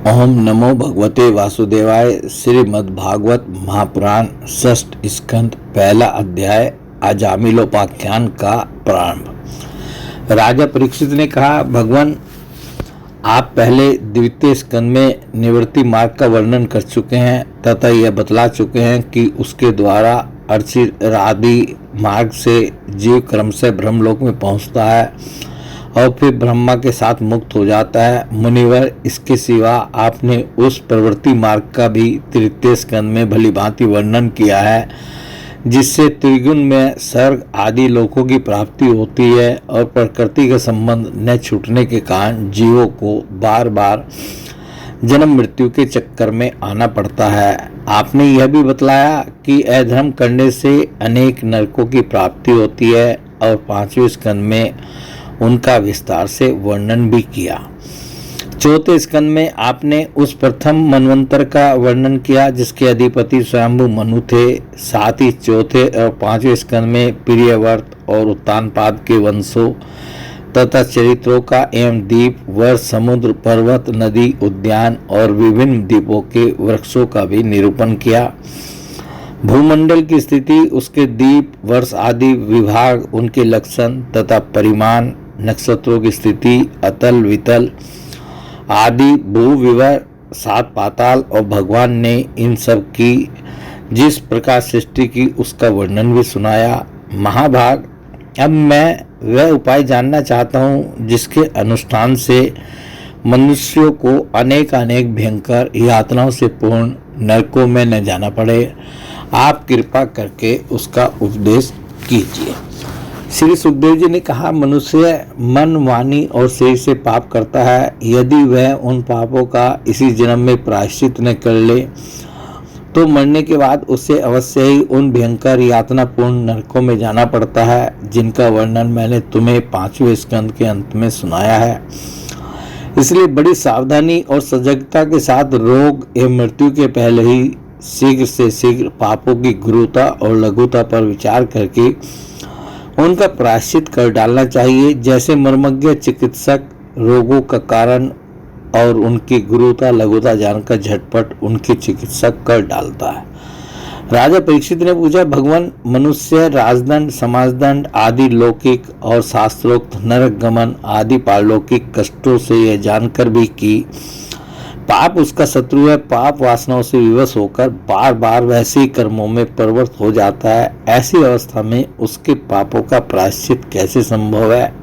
ओम नमो भगवते वासुदेवाय। श्रीमद्भागवत महापुराण षष्ठ स्कंद पहला अध्याय अजामिलोपाख्यान का प्रारंभ। राजा परीक्षित ने कहा, भगवान आप पहले द्वितीय स्कंद में निवृत्ति मार्ग का वर्णन कर चुके हैं तथा यह बतला चुके हैं कि उसके द्वारा अर्चिरादि मार्ग से जीव क्रम से ब्रह्मलोक में पहुंचता है और फिर ब्रह्मा के साथ मुक्त हो जाता है। मुनिवर, इसके सिवा आपने उस प्रवृत्ति मार्ग का भी तृतीय स्कंद में भली भांति वर्णन किया है, जिससे त्रिगुण में स्वर्ग आदि लोकों की प्राप्ति होती है और प्रकृति का संबंध न छूटने के कारण जीवों को बार बार जन्म मृत्यु के चक्कर में आना पड़ता है। आपने यह भी बतलाया कि अधर्म करने से अनेक नरकों की प्राप्ति होती है और पांचवें स्कंद में उनका विस्तार से वर्णन भी किया। चौथे स्कंद में आपने उस प्रथम मनवंतर का वर्णन किया जिसके अधिपति स्वयंभू मनु थे। साथ ही चौथे और पांचवें स्कंद में प्रियव्रत और उत्तानपाद के वंशों तथा चरित्रों का एवं द्वीप, वर्ष, समुद्र, पर्वत, नदी, उद्यान और विभिन्न द्वीपों के वृक्षों का भी निरूपण किया। भूमंडल की स्थिति, उसके द्वीप, वर्ष आदि विभाग, उनके लक्षण तथा परिमाण, नक्षत्रों की स्थिति, अतल वितल आदि भूविवर, सात पाताल और भगवान ने इन सब की जिस प्रकार सृष्टि की उसका वर्णन भी सुनाया। महाभाग, अब मैं वह उपाय जानना चाहता हूँ जिसके अनुष्ठान से मनुष्यों को अनेक भयंकर यातनाओं से पूर्ण नरकों में न जाना पड़े। आप कृपा करके उसका उपदेश कीजिए। श्री सुखदेव जी ने कहा, मनुष्य मन, वाणी और शरीर से पाप करता है। यदि वह उन पापों का इसी जन्म में प्रायश्चित न कर ले तो मरने के बाद उसे अवश्य ही उन भयंकर यातनापूर्ण नरकों में जाना पड़ता है जिनका वर्णन मैंने तुम्हें पांचवें स्कंद के अंत में सुनाया है। इसलिए बड़ी सावधानी और सजगता के साथ रोग एवं मृत्यु के पहले ही शीघ्र से शीघ्र पापों की गुरुता और लघुता पर विचार करके उनका प्रायश्चित कर डालना चाहिए। जैसे मर्मज्ञ चिकित्सक रोगों का कारण और उनकी गुरुता लघुता जानकर झटपट उनकी चिकित्सा कर डालता है। राजा परीक्षित ने पूछा, भगवान, मनुष्य राजदंड, समाजदंड आदि लौकिक और शास्त्रोक्त नरक गमन आदि पारलौकिक कष्टों से यह जानकर भी कि पाप उसका शत्रु है, पाप वासनाओं से विवश होकर बार बार वैसे ही कर्मों में प्रवृत्त हो जाता है। ऐसी अवस्था में उसके पापों का प्रायश्चित कैसे संभव है?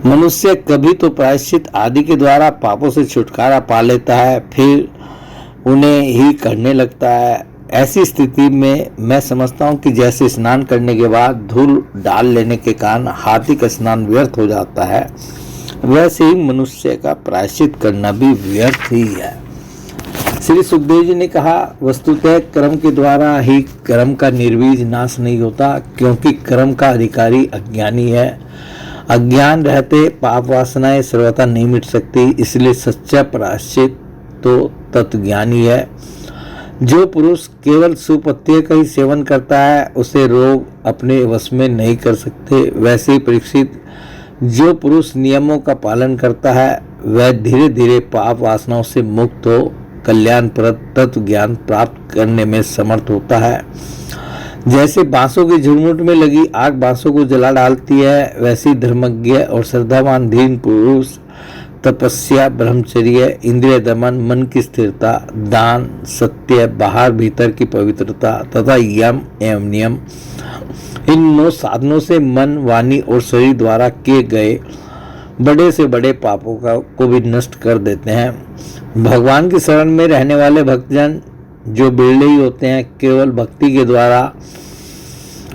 मनुष्य कभी तो प्रायश्चित आदि के द्वारा पापों से छुटकारा पा लेता है, फिर उन्हें ही करने लगता है। ऐसी स्थिति में मैं समझता हूँ कि जैसे स्नान करने के बाद धूल डाल लेने के कारण हाथी का स्नान व्यर्थ हो जाता है, वैसे ही मनुष्य का प्रायश्चित करना भी व्यर्थ ही है। श्री सुखदेव जी ने कहा, वस्तुतः कर्म के द्वारा ही कर्म का निर्वीज नाश नहीं होता, क्योंकि कर्म का अधिकारी अज्ञानी है। अज्ञान रहते पाप वासनाएं सर्वथा नहीं मिट सकती। इसलिए सच्चा प्रायश्चित तो तत्ज्ञानी है। जो पुरुष केवल सुपथ्य का ही सेवन करता है उसे रोग अपने वश में नहीं कर सकते। वैसे ही परीक्षित, जो पुरुष नियमों का पालन करता है वह धीरे धीरे पाप वासनाओं से मुक्त हो कल्याणप्रद तत्व ज्ञान प्राप्त करने में समर्थ होता है। जैसे बांसों की झुरमुट में लगी आग बांसों को जला डालती है, वैसी धर्मज्ञ और श्रद्धावान धीन पुरुष तपस्या, ब्रह्मचर्य, इंद्रिय दमन, मन की स्थिरता, दान, सत्य, बाहर भीतर की पवित्रता तथा यम एवं नियम, इन 9 साधनों से मन, वाणी और शरीर द्वारा किए गए बड़े से बड़े पापों को भी नष्ट कर देते हैं। भगवान की शरण में रहने वाले भक्तजन जो बिरले ही होते हैं, केवल भक्ति के द्वारा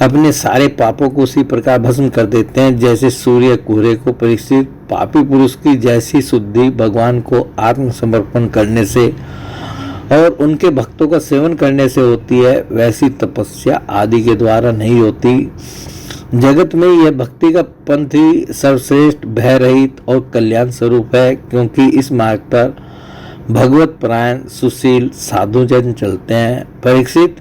अपने सारे पापों को उसी प्रकार भस्म कर देते हैं जैसे सूर्य कोहरे को। परीक्षित, पापी पुरुष की जैसी शुद्धि भगवान को आत्मसमर्पण करने से और उनके भक्तों का सेवन करने से होती है, वैसी तपस्या आदि के द्वारा नहीं होती। जगत में यह भक्ति का पंथ ही सर्वश्रेष्ठ, भय रहित और कल्याण स्वरूप है, क्योंकि इस मार्ग पर भगवत परायण सुशील साधुजन चलते हैं। परीक्षित,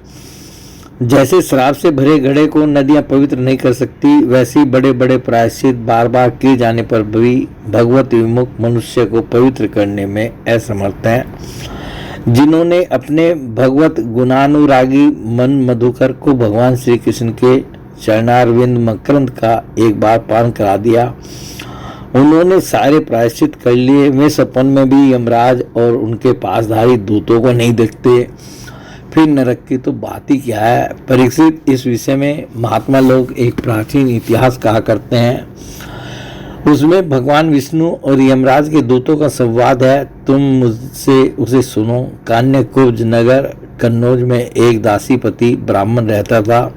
जैसे शराब से भरे घड़े को नदियां पवित्र नहीं कर सकती, वैसे ही बड़े बड़े प्रायश्चित बार बार किए जाने पर भी भगवत विमुख मनुष्य को पवित्र करने में असमर्थ हैं। जिन्होंने अपने भगवत गुणानुरागी मन मधुकर को भगवान श्री कृष्ण के चरणारविंद मकरंद का एक बार पान करा दिया, उन्होंने सारे प्रायश्चित कर लिए। वे सपन में भी यमराज और उनके पासधारी दूतों को नहीं देखते, फिर नरक की तो बात ही क्या है। परीक्षित, इस विषय में महात्मा लोग एक प्राचीन इतिहास कहा करते हैं। उसमें भगवान विष्णु और यमराज के दूतों का संवाद है, तुम मुझसे उसे सुनो। कान्यकुब्ज नगर कन्नौज में एक दासीपति ब्राह्मण रहता था।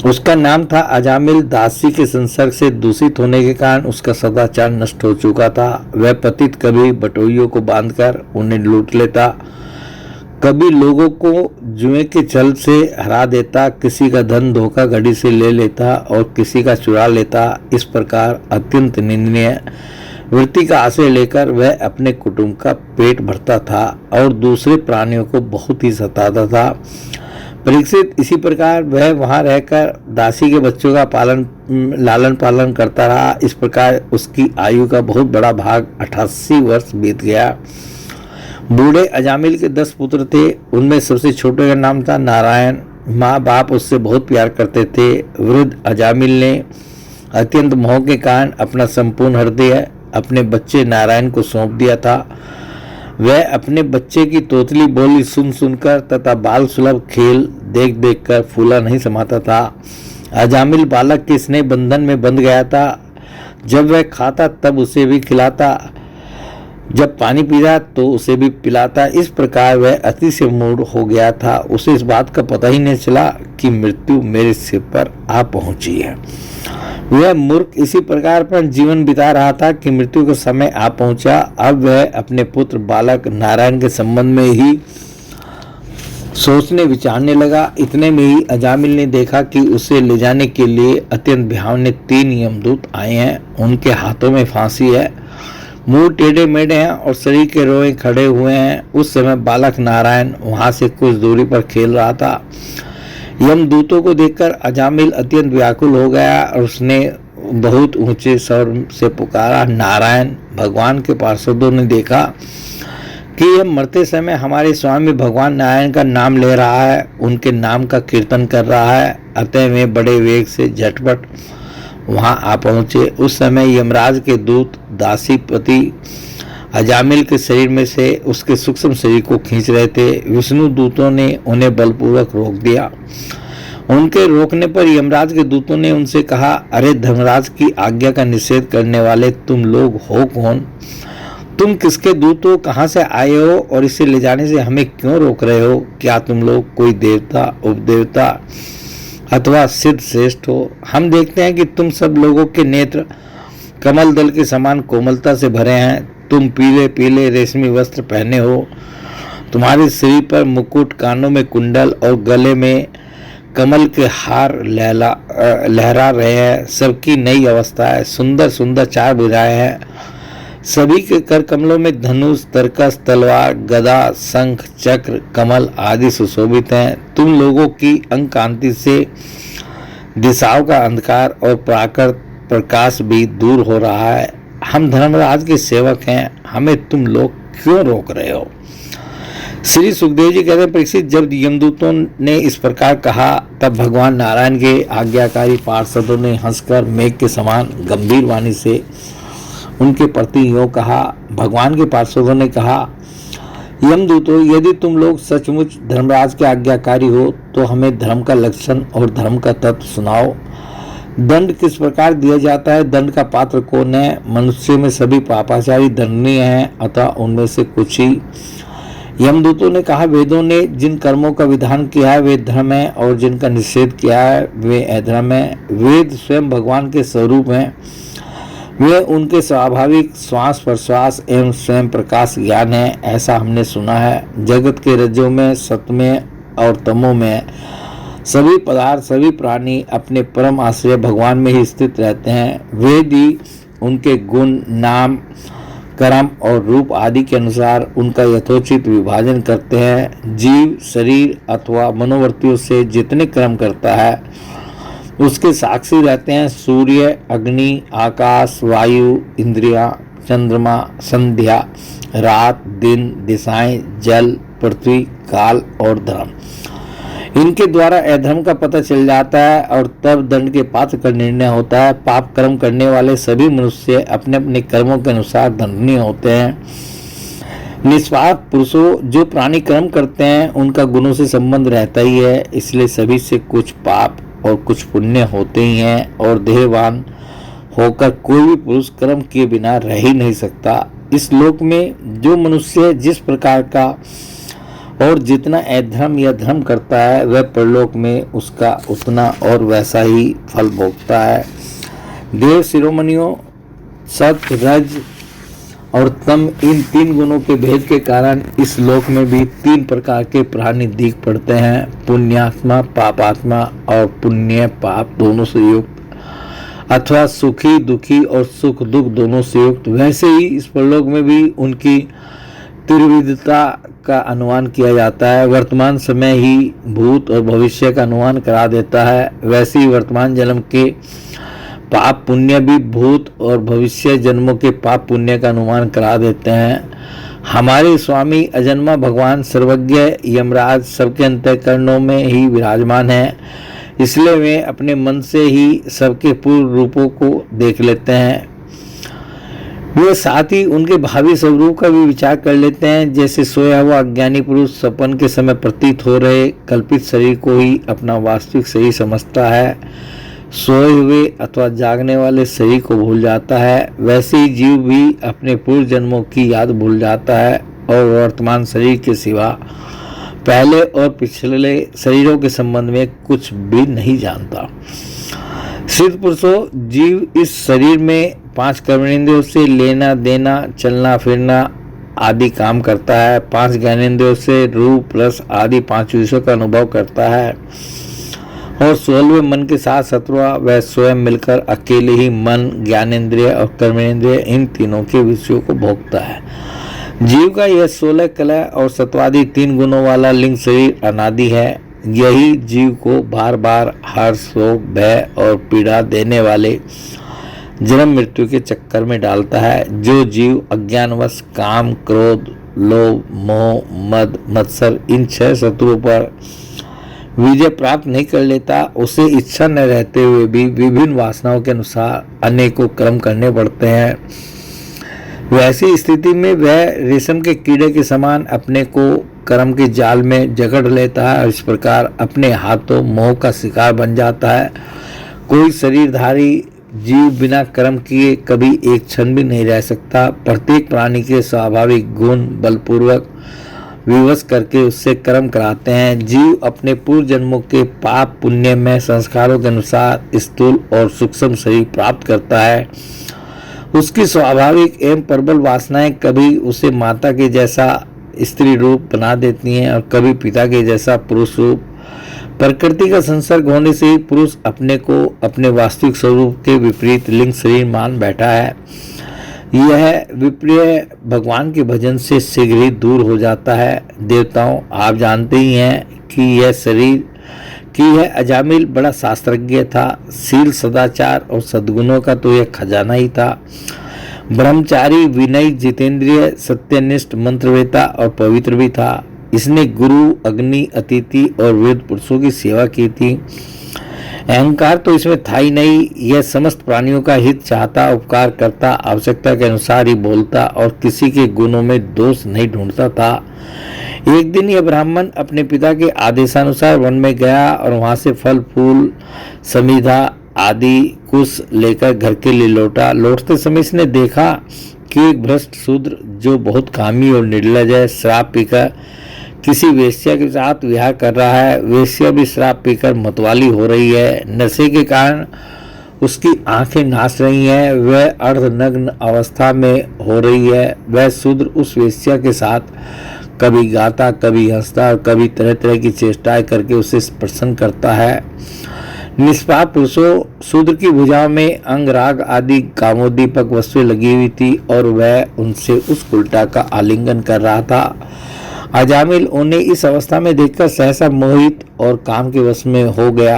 उसका नाम था अजामिल। दासी के संसर्ग से दूषित होने के कारण उसका सदाचार नष्ट हो चुका था। वह पतित कभी बटोइयों को बांधकर उन्हें लूट लेता, कभी लोगों को जुए के छल से हरा देता, किसी का धन धोखा घड़ी से ले लेता और किसी का चुरा लेता। इस प्रकार अत्यंत निंदनीय वृत्ति का आश्रय लेकर वह अपने कुटुंब का पेट भरता था और दूसरे प्राणियों को बहुत ही सताता था। परीक्षित, इसी प्रकार वह वहां रहकर दासी के बच्चों का लालन पालन करता रहा। इस प्रकार उसकी आयु का बहुत बड़ा भाग 88 वर्ष बीत गया। बूढ़े अजामिल के 10 पुत्र थे। उनमें सबसे छोटे का नाम था नारायण। माँ बाप उससे बहुत प्यार करते थे। वृद्ध अजामिल ने अत्यंत मोह के कारण अपना संपूर्ण हृदय अपने बच्चे नारायण को सौंप दिया था। वह अपने बच्चे की तोतली बोली सुन सुनकर तथा बाल सुलभ खेल देख देख कर फूला नहीं समाता था। अजामिल बालक के स्नेह बंधन में बंध गया था। जब वह खाता तब उसे भी खिलाता, जब पानी पीता तो उसे भी पिलाता। इस प्रकार वह अति से मूढ़ हो गया था। उसे इस बात का पता ही नहीं चला कि मृत्यु मेरे सिर पर आ पहुंची है। वह मूर्ख इसी प्रकार अपना जीवन बिता रहा था कि मृत्यु का समय आ पहुंचा। अब वह अपने पुत्र बालक नारायण के संबंध में ही सोचने विचारने लगा। इतने में ही अजामिल ने देखा कि उसे ले जाने के लिए अत्यंत भयावने 3 यमदूत आए हैं। उनके हाथों में फांसी है, मुंह टेढ़े मेढ़े हैं और शरीर के रोए खड़े हुए हैं। उस समय बालक नारायण वहां से कुछ दूरी पर खेल रहा था। यमदूतों को देखकर अजामिल अत्यंत व्याकुल हो गया और उसने बहुत ऊंचे स्वर से पुकारा, नारायण। भगवान के पार्षदों ने देखा कि यह मरते समय हमारे स्वामी भगवान नारायण का नाम ले रहा है, उनके नाम का कीर्तन कर रहा है। अतः वे बड़े वेग से झटपट वहां आ पहुंचे। उस समय यमराज के दूत दासीपति अजामिल के शरीर में से उसके सूक्ष्म शरीर को खींच रहे थे। विष्णु दूतों ने उन्हें बलपूर्वक रोक दिया। उनके रोकने पर यमराज के दूतों ने उनसे कहा, अरे धर्मराज की आज्ञा का निषेध करने वाले तुम लोग हो कौन? तुम किसके दूत हो? कहाँ से आए हो और इसे ले जाने से हमें क्यों रोक रहे हो? क्या तुम लोग कोई देवता, उपदेवता अथवा सिद्ध श्रेष्ठ हो? हम देखते हैं कि तुम सब लोगों के नेत्र कमल दल के समान कोमलता से भरे हैं। तुम पीले पीले रेशमी वस्त्र पहने हो, तुम्हारे शरीर पर मुकुट, कानों में कुंडल और गले में कमल के हार लहरा रहे हैं। सबकी नई अवस्था है, सुंदर सुंदर 4 भुजाएं हैं। सभी के कर कमलों में धनुष, तरकस, तलवार, गदा, शंख, चक्र, कमल आदि सुशोभित हैं। तुम लोगों की अंग कांति से दिशाओं का अंधकार और प्राकृत प्रकाश भी दूर हो रहा है। हम धर्मराज के सेवक हैं, हमें तुम लोग क्यों रोक रहे हो? श्री सुखदेव जी कहते हैं, परीक्षित, जब यमदूतों ने इस प्रकार कहा तब भगवान नारायण के आज्ञाकारी पार्षदों ने हंसकर मेघ के समान गंभीर वाणी से उनके प्रति यूं कहा। भगवान के पार्षदों ने कहा, यमदूतों, यदि तुम लोग सचमुच धर्मराज के आज्ञाकारी हो तो हमें धर्म का लक्षण और धर्म का तत्व सुनाओ। दंड किस प्रकार दिया जाता है? दंड का पात्र कौन है? मनुष्य में सभी पापाचारी दंडनीय हैं, अतः उनमें से कुछ ही। यमदूतों ने कहा, वेदों ने जिन कर्मों का विधान किया है वे धर्म है और जिनका निषेध किया है वे अधर्म है। वेद स्वयं भगवान के स्वरूप हैं, वे उनके स्वाभाविक श्वास प्रश्वास एवं स्वयं प्रकाश ज्ञान है, ऐसा हमने सुना है। जगत के रज्जों में, सत्वमें और तमों में सभी पदार्थ, सभी प्राणी अपने परम आश्रय भगवान में ही स्थित रहते हैं। वेद ही उनके गुण, नाम, कर्म और रूप आदि के अनुसार उनका यथोचित विभाजन करते हैं। जीव शरीर अथवा मनोवृत्तियों से जितने कर्म करता है उसके साक्षी रहते हैं सूर्य, अग्नि, आकाश, वायु, इंद्रियां, चंद्रमा, संध्या, रात, दिन, दिशाएं, जल, पृथ्वी, काल और धर्म। इनके द्वारा अधर्म का पता चल जाता है और तब दंड के पात्र का निर्णय होता है। पाप कर्म करने वाले सभी मनुष्य अपने अपने कर्मों के अनुसार दंडनीय होते हैं। निस्वार्थ पुरुषों जो प्राणी कर्म करते हैं उनका गुणों से संबंध रहता ही है, इसलिए सभी से कुछ पाप और कुछ पुण्य होते ही हैं और देहवान होकर कोई भी पुरुष कर्म किए बिना रह ही नहीं सकता। इस लोक में जो मनुष्य जिस प्रकार का और जितना अधर्म या धर्म करता है वह परलोक में उसका उतना और वैसा ही फल भोगता है। देव शिरोमणियों, सत्य, रज और तम इन तीन गुणों के भेद के कारण इस लोक में भी तीन प्रकार के प्राणी दिख पड़ते हैं, पुण्यात्मा, पापात्मा और पुण्य पाप दोनों से युक्त अथवा सुखी दुखी और सुख दुख दोनों से युक्त। वैसे ही इस परलोक में भी उनकी त्रिविधता का अनुमान किया जाता है। वर्तमान समय ही भूत और भविष्य का अनुमान करा देता है, वैसे ही वर्तमान जन्म के पाप पुण्य भी भूत और भविष्य जन्मों के पाप पुण्य का अनुमान करा देते हैं। हमारे स्वामी अजन्मा भगवान सर्वज्ञ यमराज सबके अंतःकरणों में ही विराजमान है, इसलिए वे अपने मन से ही सबके पूर्व रूपों को देख लेते हैं। वे साथ ही उनके भावी स्वरूप का भी विचार कर लेते हैं। जैसे सोया हुआ अज्ञानी पुरुष सपन के समय प्रतीत हो रहे कल्पित शरीर को ही अपना वास्तविक शरीर समझता है, सोए हुए अथवा जागने वाले शरीर को भूल जाता है, वैसे ही जीव भी अपने पूर्व जन्मों की याद भूल जाता है और वर्तमान शरीर के सिवा पहले और पिछले शरीरों के संबंध में कुछ भी नहीं जानता। सिद्ध पुरुषों, जीव इस शरीर में 5 कर्मेंद्रियों से लेना देना, चलना फिरना आदि काम करता है। 5 ज्ञानेंद्रियों से रूप रस आदि 5 विषयों का अनुभव करता है और 16वें मन के साथ 17वां वह स्वयं मिलकर अकेले ही मन, ज्ञानेंद्रिय और कर्मेंद्रिय इन तीनों के विषयों को भोगता है। जीव का यह 16 कला और सत्वादि 3 गुणों वाला लिंग शरीर अनादि है। यही जीव को बार बार हर्ष, शोक, भय और पीड़ा देने वाले जन्म मृत्यु के चक्कर में डालता है। जो जीव अज्ञानवश काम, क्रोध, लोभ, मोह, मद, मत्सर इन 6 शत्रुओं पर विजय प्राप्त नहीं कर लेता, उसे इच्छा न रहते हुए भी विभिन्न वासनाओं के अनुसार अनेकों कर्म करने पड़ते हैं। वैसी स्थिति में वह रेशम के कीड़े के समान अपने को कर्म के जाल में जकड़ लेता है और इस प्रकार अपने हाथों मोह का शिकार बन जाता है। कोई शरीरधारी जीव बिना कर्म किए कभी एक क्षण भी नहीं रह सकता। प्रत्येक प्राणी के स्वाभाविक गुण बलपूर्वक विवश करके उससे कर्म कराते हैं। जीव अपने पूर्व जन्मों के पाप पुण्य में संस्कारों के अनुसार स्थूल और सूक्ष्म शरीर प्राप्त करता है। उसकी स्वाभाविक एवं प्रबल वासनाएं कभी उसे माता के जैसा स्त्री रूप बना देती हैं और कभी पिता के जैसा पुरुष रूप। प्रकृति का संसर्ग होने से ही पुरुष अपने को अपने वास्तविक स्वरूप के विपरीत लिंग शरीर मान बैठा है। यह विप्रिय भगवान के भजन से शीघ्र ही दूर हो जाता है। देवताओं, आप जानते ही हैं कि यह शरीर कि यह अजामिल बड़ा शास्त्रज्ञ था। शील, सदाचार और सद्गुणों का तो यह खजाना ही था। ब्रह्मचारी, विनयी, जितेंद्रिय, सत्यनिष्ठ, मंत्रवेता और पवित्र भी था। इसने गुरु, अग्नि, अतिथि और वेद पुरुषों की सेवा की थी। अहंकार तो इसमें था ही नहीं। यह समस्त प्राणियों का हित चाहता, उपकार करता, आवश्यकता के अनुसार ही बोलता और किसी के गुणों में दोष नहीं ढूंढता था। एक दिन यह ब्राह्मण अपने पिता के आदेशानुसार वन में गया और वहां से फल फूल, समिधा आदि कुछ लेकर घर के लिए लौटा। लौटते समय इसने देखा कि एक भ्रष्ट शूद्र जो बहुत कामी और निर्लज है, शराब पीकर किसी वेश्या के साथ विहार कर रहा है। वेश्या भी शराब पीकर मतवाली हो रही है। नशे के कारण उसकी आंखें नाच रही हैं। वह अर्धनग्न अवस्था में हो रही है। वह शूद्र उस वेश्या के साथ कभी गाता, कभी हंसता और कभी तरह तरह की चेष्टाएं करके उसे प्रसन्न करता है। निष्पाप पुरुषों, शूद्र की भुजाओं में अंग राग आदि कामोद्दीपक वस्तुएं लगी हुई थी और वह उनसे उस उल्टा का आलिंगन कर रहा था। अजामिल उन्हें इस अवस्था में देखकर सहसा मोहित और काम के वश में हो गया।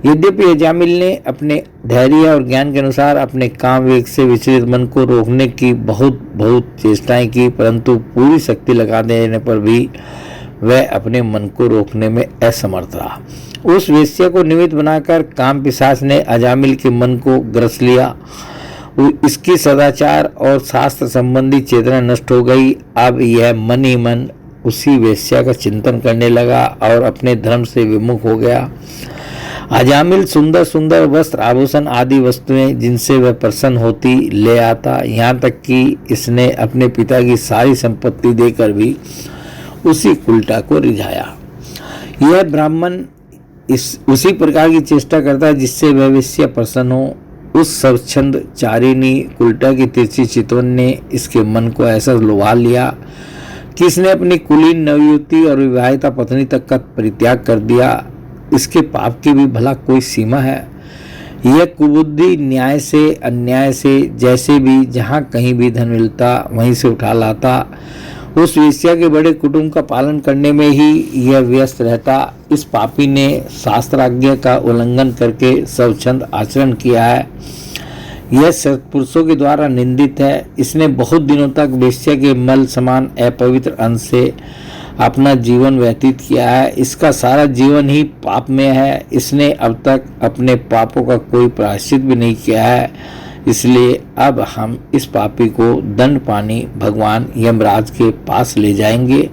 यद्यपि अजामिल ने अपने धैर्य और ज्ञान के अनुसार अपने काम वेग से विचलित मन को रोकने की बहुत चेष्टाएं की, परंतु पूरी शक्ति लगा देने पर भी वह अपने मन को रोकने में असमर्थ रहा। उस वेश्या को निमित्त बनाकर काम पिशाच ने अजामिल के मन को ग्रस लिया। इसकी सदाचार और शास्त्र संबंधी चेतना नष्ट हो गई। अब यह मन ही मन उसी वेश्या का चिंतन करने लगा और अपने धर्म से विमुख हो गया। अजामिल सुंदर सुंदर वस्त्र आभूषण आदि वस्तुएं जिनसे वह प्रसन्न होती ले आता, यहाँ तक कि इसने अपने पिता की सारी संपत्ति देकर भी उसी उल्टा को रिझाया। यह ब्राह्मण उसी प्रकार की चेष्टा करता है जिससे वह वेश्या प्रसन्न हो। उस स्वच्छंद चारिणी उल्टा की तिरछी चितवन ने इसके मन को ऐसा लुभा लिया कि इसने अपनी कुलीन नवयुवती और विवाहिता पत्नी तक का परित्याग कर दिया। इसके पाप की भी भला कोई सीमा है? यह कुबुद्धि न्याय से अन्याय से जैसे भी जहाँ कहीं भी धन मिलता वहीं से उठा लाता। उस वेश्या के बड़े कुटुंब का पालन करने में ही यह व्यस्त रहता। इस पापी ने शास्त्राज्ञा का उल्लंघन करके स्वच्छंद आचरण किया है। यह सत्पुरुषों के द्वारा निंदित है। इसने बहुत दिनों तक वेश्या के मल समान अपवित्र अंश से अपना जीवन व्यतीत किया है। इसका सारा जीवन ही पाप में है। इसने अब तक अपने पापों का कोई प्रायश्चित भी नहीं किया है। इसलिए अब हम इस पापी को दंड पानी भगवान यमराज के पास ले जाएंगे।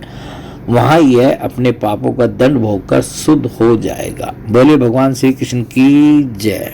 वहाँ यह अपने पापों का दंड भोगकर शुद्ध हो जाएगा। बोले भगवान श्री कृष्ण की जय।